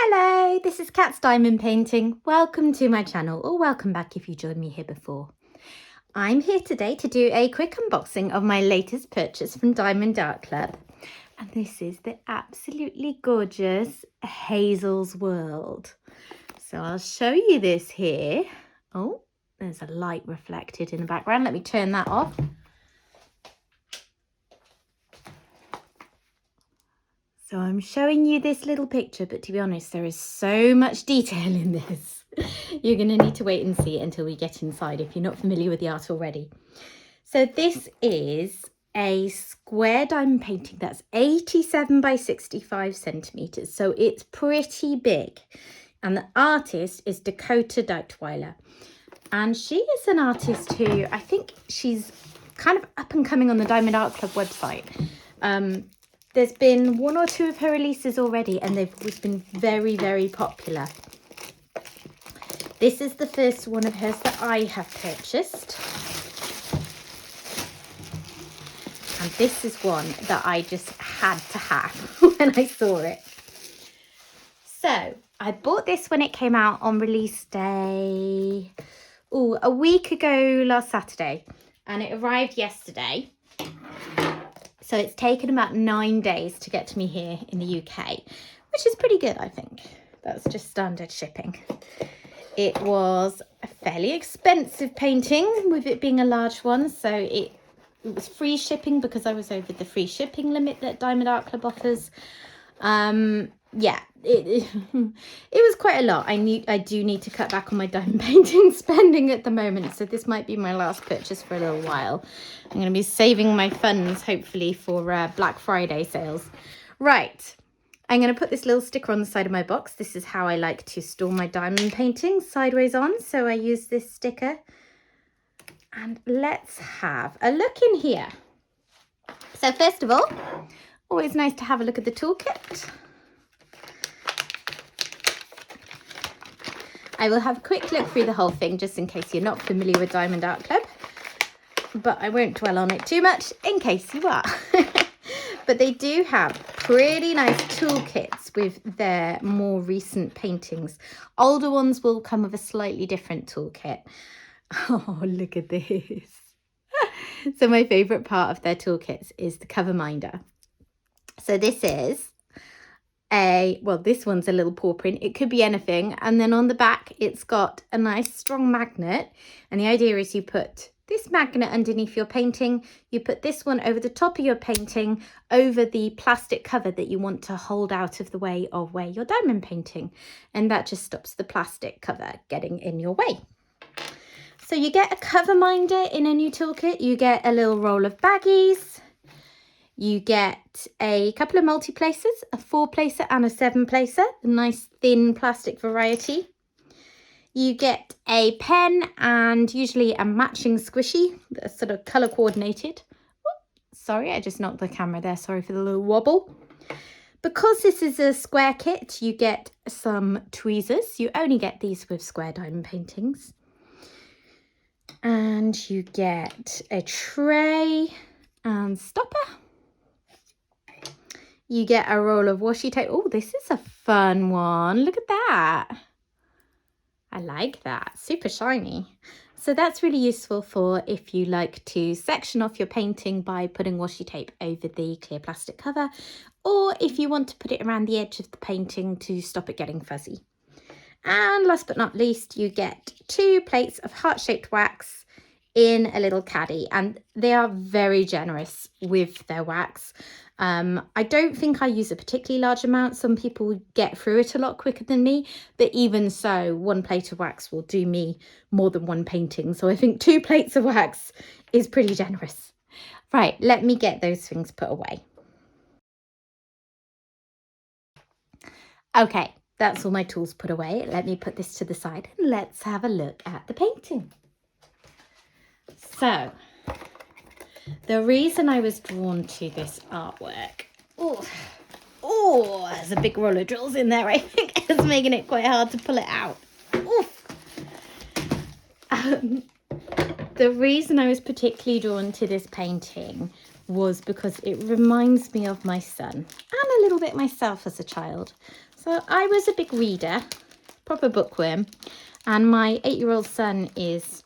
Hello, this is Cat's Diamond Painting. Welcome to my channel, or welcome back if you joined me here before. I'm here today to do a quick unboxing of my latest purchase from Diamond Art Club. And this is the absolutely gorgeous Hazel's World. So I'll show you this here. Oh, there's a light reflected in the background. Let me turn that off. So I'm showing you this little picture, but to be honest, there is so much detail in this. You're going to need to wait and see it until we get inside if you're not familiar with the art already. So this is a square diamond painting that's 87 by 65 centimeters. So it's pretty big. And the artist is Dakota Daetwiler. And she is an artist who I think she's kind of up and coming on the Diamond Art Club website. There's been one or two of her releases already and they've always been very, very popular. This is the first one of hers that I have purchased. And this is one that I just had to have when I saw it. So I bought this when it came out on release day, a week ago last Saturday, and it arrived yesterday. So it's taken about 9 days to get to me here in the UK, which is pretty good, I think. That's just standard shipping. It was a fairly expensive painting, with it being a large one. So it was free shipping because I was over the free shipping limit that Diamond Art Club offers. Yeah, it was quite a lot. I do need to cut back on my diamond painting spending at the moment, so this might be my last purchase for a little while. I'm going to be saving my funds hopefully for Black Friday sales. Right, I'm going to put this little sticker on the side of my box. This is how I like to store my diamond paintings, sideways on, so I use this sticker. And let's have a look in here. So first of all, always nice to have a look at the toolkit. I will have a quick look through the whole thing just in case you're not familiar with Diamond Art Club, but I won't dwell on it too much in case you are. But they do have pretty nice toolkits with their more recent paintings. Older ones will come with a slightly different toolkit. Oh, look at this. So my favourite part of their toolkits is the cover minder. So this is this one's a little paw print. It could be anything. And then on the back, it's got a nice strong magnet. And the idea is you put this magnet underneath your painting. You put this one over the top of your painting, over the plastic cover that you want to hold out of the way of where you're diamond painting. And that just stops the plastic cover getting in your way. So you get a cover minder in a new toolkit. You get a little roll of baggies. You get a couple of multi-placers, a 4-placer and a 7-placer, a nice thin plastic variety. You get a pen and usually a matching squishy that's sort of colour coordinated. Sorry, I just knocked the camera there. Sorry for the little wobble. Because this is a square kit, you get some tweezers. You only get these with square diamond paintings. And you get a tray and stopper. You get a roll of washi tape. Oh, this is a fun one. Look at that. I like that. Super shiny. So that's really useful for if you like to section off your painting by putting washi tape over the clear plastic cover, or if you want to put it around the edge of the painting to stop it getting fuzzy. And last but not least, you get 2 plates of heart-shaped wax in a little caddy, and they are very generous with their wax. I don't think I use a particularly large amount. Some people get through it a lot quicker than me, but even so, 1 plate of wax will do me more than 1 painting. So I think 2 plates of wax is pretty generous. Right, let me get those things put away. Okay, that's all my tools put away. Let me put this to the side and let's have a look at the painting. So, the reason I was drawn to this artwork, there's a big roll of drills in there, I think. It's making it quite hard to pull it out. The reason I was particularly drawn to this painting was because it reminds me of my son and a little bit myself as a child. So I was a big reader, proper bookworm, and my 8-year-old son he's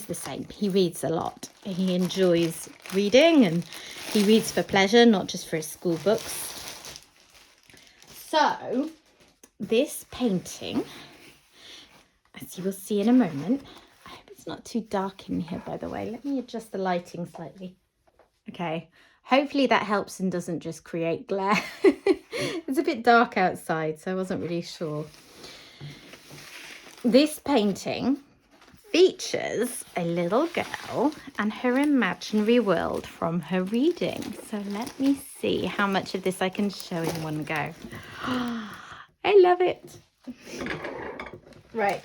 the same. He reads a lot. He enjoys reading, and he reads for pleasure, not just for his school books. So this painting, as you will see in a moment, I hope it's not too dark in here, by the way. Let me adjust the lighting slightly. Okay, hopefully that helps and doesn't just create glare. It's a bit dark outside, so I wasn't really sure. This painting features a little girl and her imaginary world from her reading. So let me see how much of this I can show in one go. I love it. Right.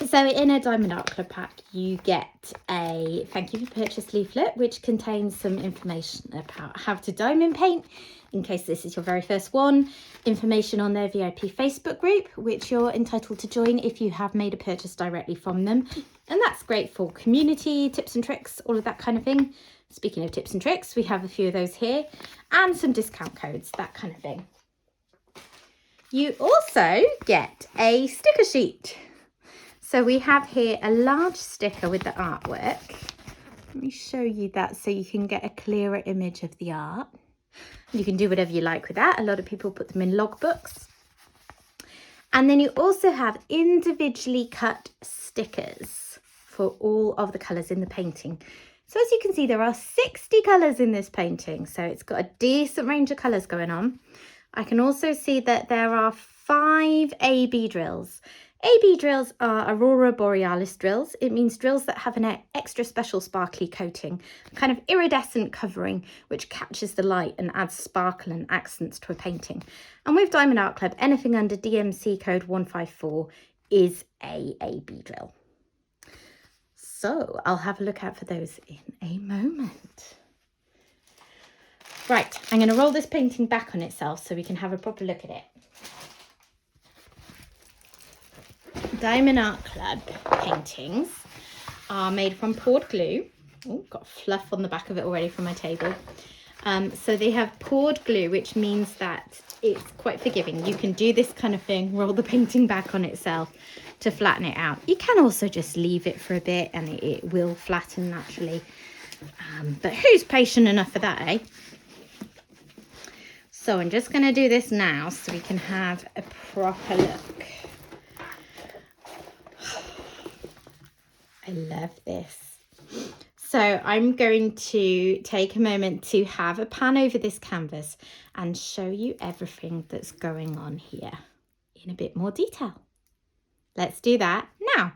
So in a Diamond Art Club pack, you get a thank you for purchase leaflet, which contains some information about how to diamond paint, in case this is your very first one, information on their VIP Facebook group, which you're entitled to join if you have made a purchase directly from them. And that's great for community, tips and tricks, all of that kind of thing. Speaking of tips and tricks, we have a few of those here, and some discount codes, that kind of thing. You also get a sticker sheet. So we have here a large sticker with the artwork. Let me show you that so you can get a clearer image of the art. You can do whatever you like with that. A lot of people put them in logbooks. And then you also have individually cut stickers for all of the colours in the painting. So as you can see, there are 60 colours in this painting. So it's got a decent range of colours going on. I can also see that there are 5 AB drills. AB drills are Aurora Borealis drills. It means drills that have an extra special sparkly coating, kind of iridescent covering, which catches the light and adds sparkle and accents to a painting. And with Diamond Art Club, anything under DMC code 154 is a AB drill. So I'll have a look out for those in a moment. Right, I'm going to roll this painting back on itself so we can have a proper look at it. Diamond Art Club paintings are made from poured glue. Oh, got fluff on the back of it already from my table. So they have poured glue, which means that it's quite forgiving. You can do this kind of thing, roll the painting back on itself to flatten it out. You can also just leave it for a bit and it will flatten naturally. But who's patient enough for that, eh? So I'm just going to do this now so we can have a proper look. I love this. So I'm going to take a moment to have a pan over this canvas and show you everything that's going on here in a bit more detail. Let's do that now.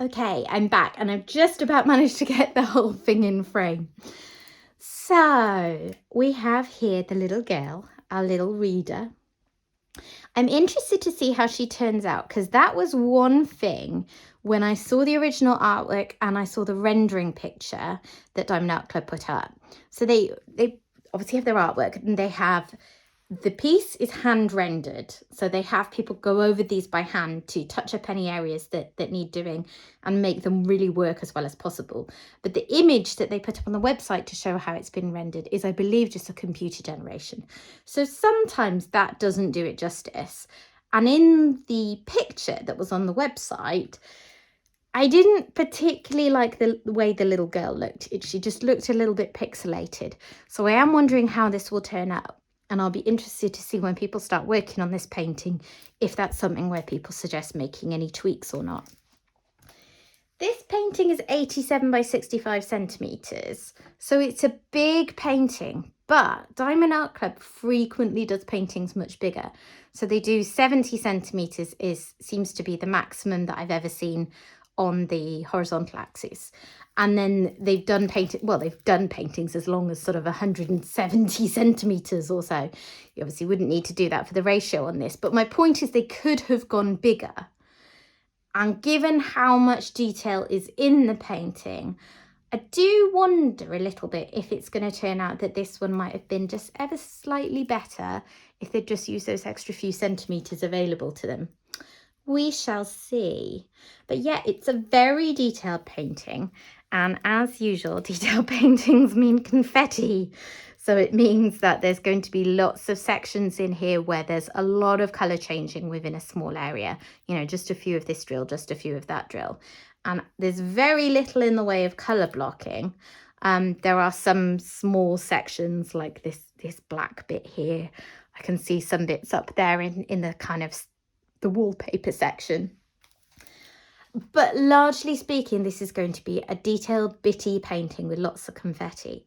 Okay, I'm back and I've just about managed to get the whole thing in frame. So we have here the little girl, our little reader. I'm interested to see how she turns out, because that was one thing when I saw the original artwork and I saw the rendering picture that Diamond Art Club put up. So they obviously have their artwork and they have, the piece is hand rendered. So they have people go over these by hand to touch up any areas that need doing and make them really work as well as possible. But the image that they put up on the website to show how it's been rendered is, I believe, just a computer generation. So sometimes that doesn't do it justice. And in the picture that was on the website, I didn't particularly like the way the little girl looked. She just looked a little bit pixelated. So I am wondering how this will turn out. And I'll be interested to see when people start working on this painting, if that's something where people suggest making any tweaks or not. This painting is 87 by 65 centimetres. So it's a big painting, but Diamond Art Club frequently does paintings much bigger. So they do 70 centimetres seems to be the maximum that I've ever seen on the horizontal axis. And then they've done paintings as long as sort of 170 centimetres or so. You obviously wouldn't need to do that for the ratio on this, but my point is they could have gone bigger. And given how much detail is in the painting, I do wonder a little bit if it's going to turn out that this one might have been just ever slightly better if they'd just used those extra few centimetres available to them. We shall see. But yeah, it's a very detailed painting. And as usual, detailed paintings mean confetti. So it means that there's going to be lots of sections in here where there's a lot of colour changing within a small area. You know, just a few of this drill, just a few of that drill. And there's very little in the way of colour blocking. There are some small sections like this black bit here. I can see some bits up there in the kind of the wallpaper section. But largely speaking, this is going to be a detailed bitty painting with lots of confetti.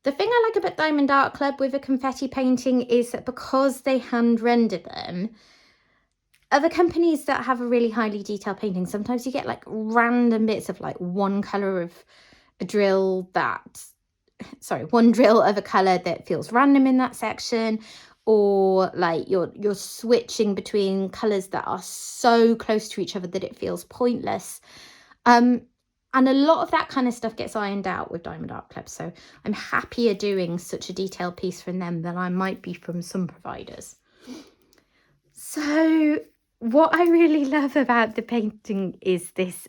The thing I like about Diamond Art Club with a confetti painting is that because they hand render them, other companies that have a really highly detailed painting, sometimes you get like random bits of like one colour of a drill one drill of a colour that feels random in that section, or like you're switching between colours that are so close to each other that it feels pointless. And a lot of that kind of stuff gets ironed out with Diamond Art Club. So I'm happier doing such a detailed piece from them than I might be from some providers. So what I really love about the painting is this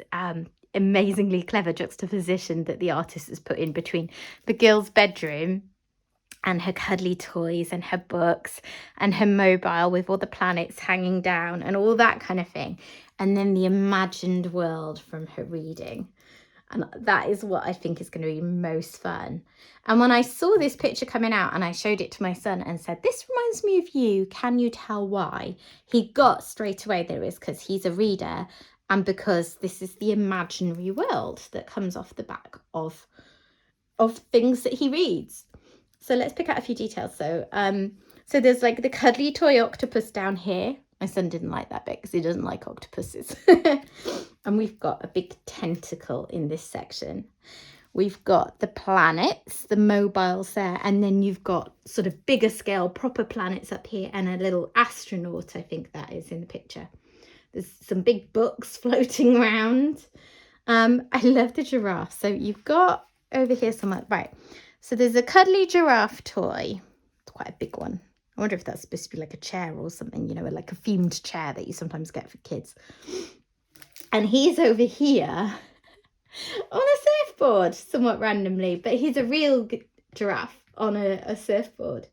amazingly clever juxtaposition that the artist has put in between the girl's bedroom and her cuddly toys and her books and her mobile with all the planets hanging down and all that kind of thing. And then the imagined world from her reading. And that is what I think is going to be most fun. And when I saw this picture coming out and I showed it to my son and said, this reminds me of you, can you tell why? He got straight away there is because he's a reader and because this is the imaginary world that comes off the back of things that he reads. So let's pick out a few details. So there's like the cuddly toy octopus down here. My son didn't like that bit because he doesn't like octopuses. And we've got a big tentacle in this section. We've got the planets, the mobiles there, and then you've got sort of bigger scale proper planets up here and a little astronaut, I think that is in the picture. There's some big books floating around. I love the giraffe. So you've got over here somewhere, right. So there's a cuddly giraffe toy. It's quite a big one. I wonder if that's supposed to be like a chair or something, you know, like a themed chair that you sometimes get for kids. And he's over here on a surfboard, somewhat randomly, but he's a real giraffe on a surfboard.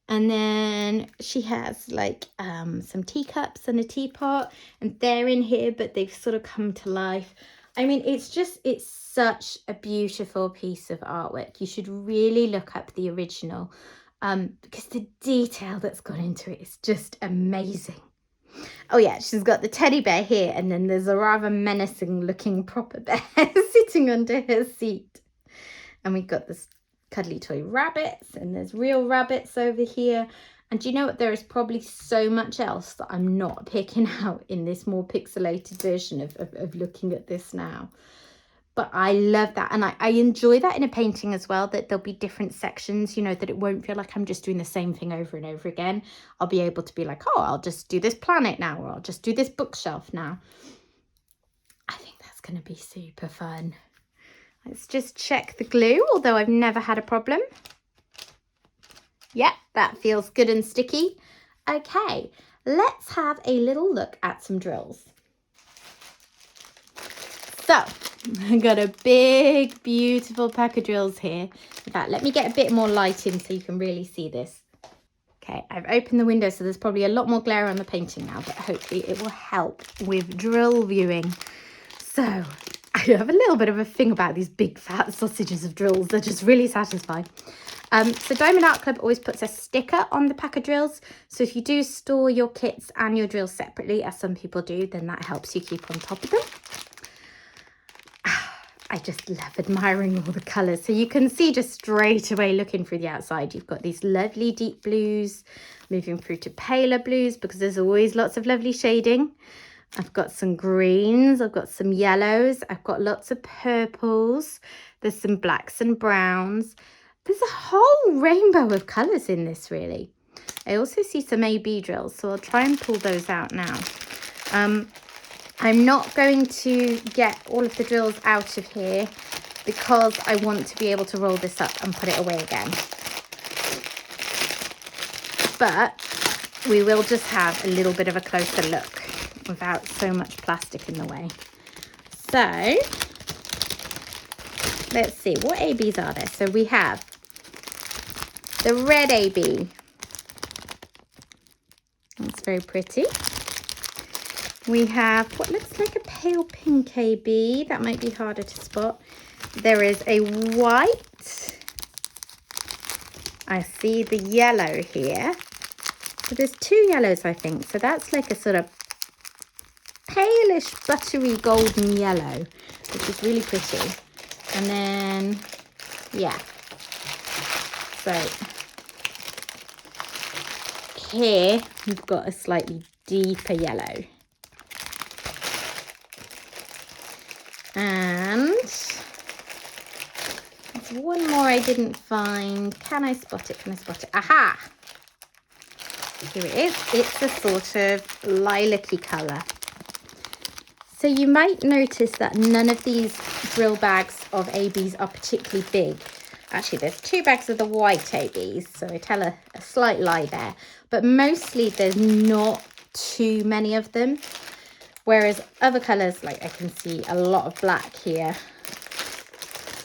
And then she has like some teacups and a teapot, and they're in here, but they've sort of come to life. I mean, it's such a beautiful piece of artwork. You should really look up the original because the detail that's gone into it is just amazing. Oh yeah, she's got the teddy bear here, and then there's a rather menacing looking proper bear sitting under her seat. And we've got this cuddly toy rabbits, and there's real rabbits over here. And do you know what? There is probably so much else that I'm not picking out in this more pixelated version of looking at this now. But I love that. And I enjoy that in a painting as well, that there'll be different sections, you know, that it won't feel like I'm just doing the same thing over and over again. I'll be able to be like, oh, I'll just do this planet now, or I'll just do this bookshelf now. I think that's going to be super fun. Let's just check the glue, although I've never had a problem. Yep, that feels good and sticky. Okay, let's have a little look at some drills. So, I've got a big, beautiful pack of drills here. In fact, let me get a bit more light in so you can really see this. Okay, I've opened the window, so there's probably a lot more glare on the painting now, but hopefully it will help with drill viewing. So I have a little bit of a thing about these big fat sausages of drills. They're just really satisfying. So Diamond Art Club always puts a sticker on the pack of drills. So if you do store your kits and your drills separately, as some people do, then that helps you keep on top of them. I just love admiring all the colours. So you can see just straight away looking through the outside, you've got these lovely deep blues, moving through to paler blues because there's always lots of lovely shading. I've got some greens, I've got some yellows, I've got lots of purples, there's some blacks and browns. There's a whole rainbow of colours in this really. I also see some AB drills, so I'll try and pull those out now. I'm not going to get all of the drills out of here because I want to be able to roll this up and put it away again. But we will just have a little bit of a closer look without so much plastic in the way. So let's see, what ABs are there? So we have the red AB. That's very pretty. We have what looks like a pale pink AB. That might be harder to spot. There is a white. I see the yellow here. So there's two yellows, I think. So that's like a sort of palish, buttery golden yellow, which is really pretty. And then, yeah. So here we've got a slightly deeper yellow. And there's one more I didn't find. Can I spot it? Can I spot it? Aha! Here it is. It's a sort of lilac-y colour. So you might notice that none of these drill bags of ABs are particularly big. Actually, there's two bags of the white ABs, so I tell a slight lie there. But mostly there's not too many of them. Whereas other colours, like I can see a lot of black here.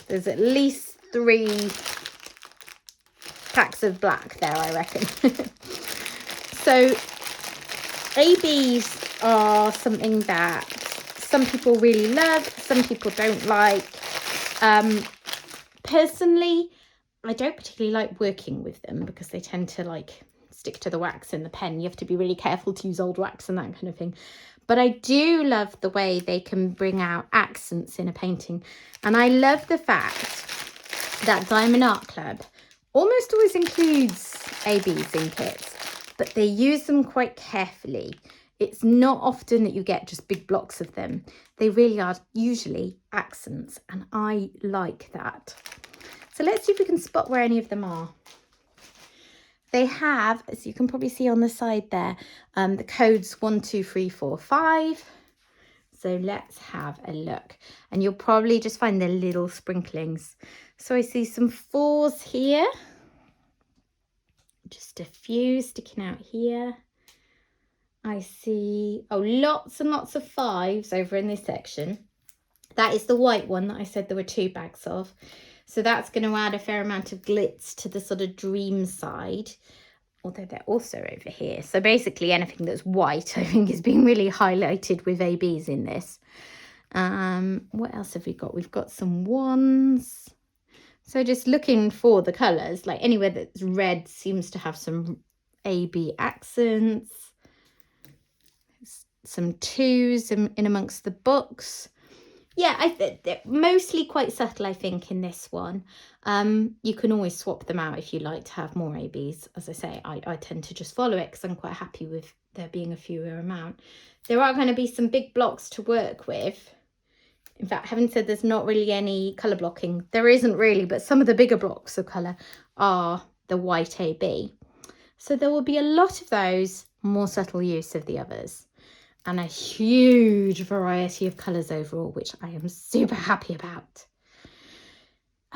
There's at least 3 packs of black there, I reckon. So ABs are something that some people really love, some people don't like. Personally, I don't particularly like working with them because they tend to like stick to the wax in the pen. You have to be really careful to use old wax and that kind of thing. But I do love the way they can bring out accents in a painting. And I love the fact that Diamond Art Club almost always includes ABs in kits, but they use them quite carefully. It's not often that you get just big blocks of them. They really are usually accents, and I like that. So let's see if we can spot where any of them are. They have, as you can probably see on the side there, the codes 1, 2, 3, 4, 5. So let's have a look. And you'll probably just find the little sprinklings. So I see some 4s here. Just a few sticking out here. I see, oh, lots and lots of 5s over in this section. That is the white one that I said there were 2 bags of. So that's going to add a fair amount of glitz to the sort of dream side, although they're also over here. So basically anything that's white, I think, is being really highlighted with ABs in this. What else have we got? We've got some 1s. So just looking for the colours, like anywhere that's red seems to have some AB accents. Some 2s in amongst the books. Yeah, they're mostly quite subtle, I think, in this one. You can always swap them out if you like to have more ABs. As I say, I tend to just follow it because I'm quite happy with there being a fewer amount. There are going to be some big blocks to work with. In fact, having said there's not really any colour blocking, there isn't really, but some of the bigger blocks of colour are the white AB. So there will be a lot of those, more subtle use of the others. And a huge variety of colours overall, which I am super happy about.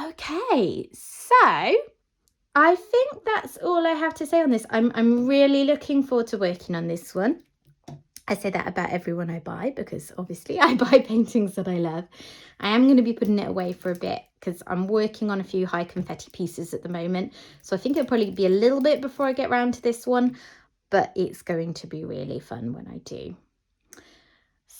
Okay, so I think that's all I have to say on this. I'm really looking forward to working on this one. I say that about everyone I buy because obviously I buy paintings that I love. I am going to be putting it away for a bit because I'm working on a few high confetti pieces at the moment. So I think it'll probably be a little bit before I get round to this one, but it's going to be really fun when I do.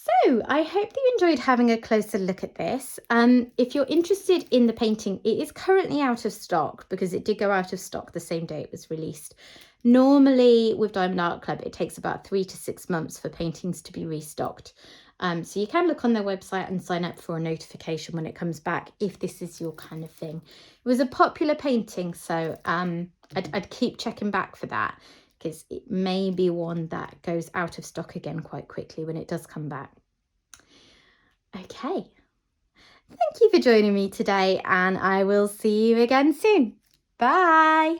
So I hope that you enjoyed having a closer look at this. If you're interested in the painting, it is currently out of stock because it did go out of stock the same day it was released. Normally with Diamond Art Club, it takes about 3 to 6 months for paintings to be restocked. So you can look on their website and sign up for a notification when it comes back if this is your kind of thing. It was a popular painting, so I'd keep checking back for that, because it may be one that goes out of stock again quite quickly when it does come back. Okay, thank you for joining me today, and I will see you again soon. Bye.